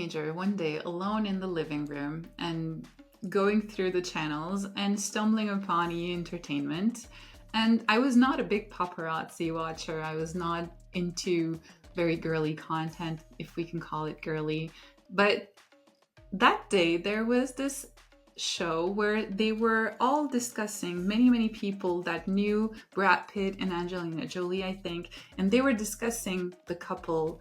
teenager one day alone in the living room and going through the channels and stumbling upon entertainment. And I was not a big paparazzi watcher. I was not into very girly content, if we can call it girly. But that day there was this show where they were all discussing, many people that knew Brad Pitt and Angelina Jolie, I think, and they were discussing the couple,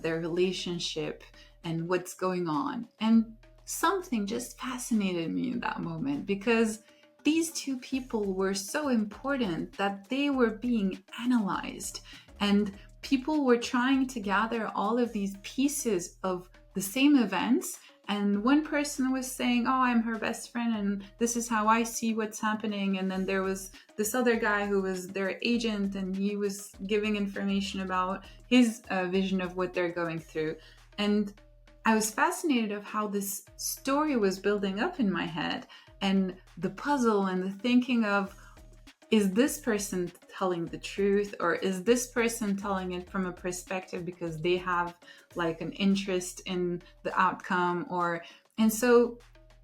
their relationship and what's going on. And something just fascinated me in that moment, because these two people were so important that they were being analyzed, and people were trying to gather all of these pieces of the same events. And one person was saying, oh, I'm her best friend and this is how I see what's happening. And then there was this other guy who was their agent, and he was giving information about his vision of what they're going through. And I was fascinated of how this story was building up in my head, and the puzzle and the thinking of, is this person telling the truth, or is this person telling it from a perspective because they have like an interest in the outcome? And so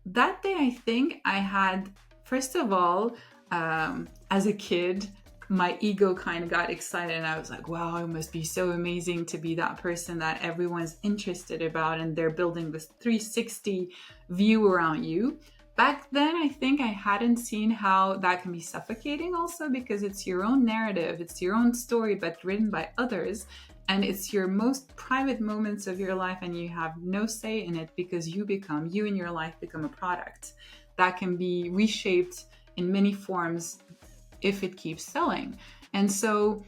that day, I think I had, first of all, as a kid, my ego kind of got excited, and I was like, wow, it must be so amazing to be that person that everyone's interested about, and they're building this 360 view around you. Back then, I think I hadn't seen how that can be suffocating also, because it's your own narrative, it's your own story, but written by others. And it's your most private moments of your life, and you have no say in it, because you and your life become a product that can be reshaped in many forms if it keeps selling. And so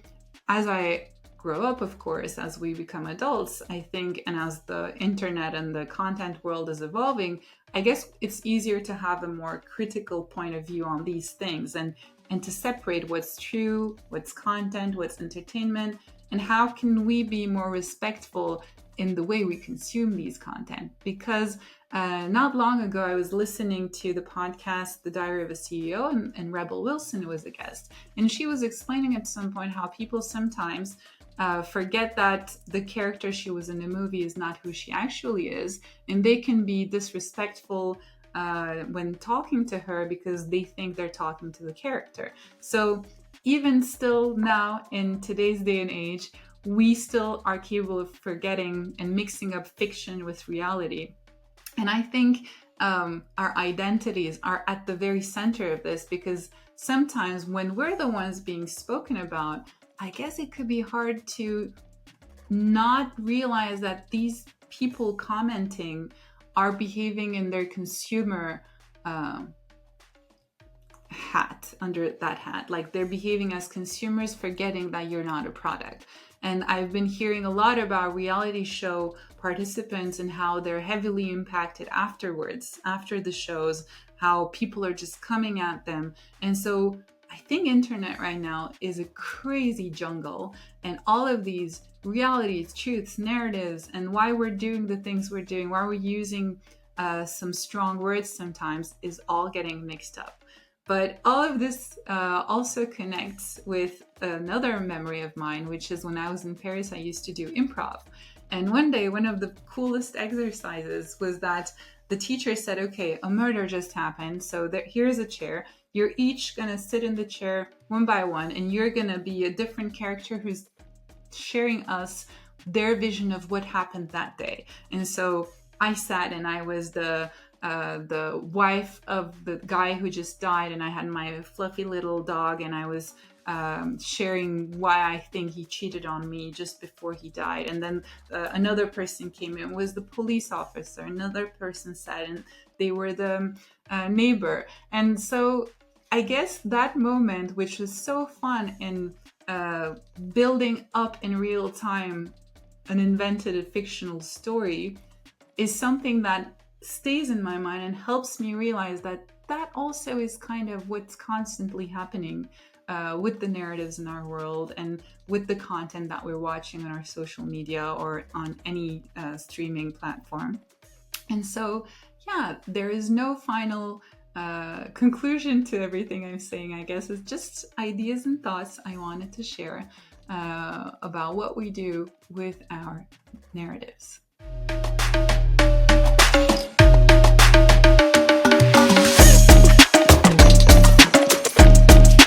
as I grow up, of course, as we become adults, I think, and as the internet and the content world is evolving, I guess it's easier to have a more critical point of view on these things, and to separate what's true, what's content, what's entertainment, and how can we be more respectful in the way we consume these content. Because not long ago, I was listening to the podcast, The Diary of a CEO, and Rebel Wilson was a guest. And she was explaining at some point how people sometimes forget that the character she was in the movie is not who she actually is. And they can be disrespectful when talking to her because they think they're talking to the character. So even still now, in today's day and age, we still are capable of forgetting and mixing up fiction with reality. And I think our identities are at the very center of this, because sometimes when we're the ones being spoken about, I guess it could be hard to not realize that these people commenting are behaving in their consumer hat, under that hat. Like, they're behaving as consumers, forgetting that you're not a product. And I've been hearing a lot about reality show participants and how they're heavily impacted afterwards, after the shows, how people are just coming at them. And so I think internet right now is a crazy jungle, and all of these realities, truths, narratives, and why we're doing the things we're doing, why we're using some strong words sometimes, is all getting mixed up. But all of this also connects with another memory of mine, which is when I was in Paris, I used to do improv. And one day, one of the coolest exercises was that the teacher said, okay, a murder just happened. So here's a chair. You're each going to sit in the chair one by one, and you're going to be a different character who's sharing us their vision of what happened that day. And so I sat, and I was the wife of the guy who just died, and I had my fluffy little dog, and I was sharing why I think he cheated on me just before he died. And then another person came in, was the police officer. Another person sat, and they were the neighbor. And so I guess that moment, which was so fun in building up in real time an invented fictional story, is something that stays in my mind and helps me realize that that also is kind of what's constantly happening with the narratives in our world, and with the content that we're watching on our social media or on any streaming platform. And so, yeah, there is no final conclusion to everything I'm saying. I guess it's just ideas and thoughts I wanted to share about what we do with our narratives.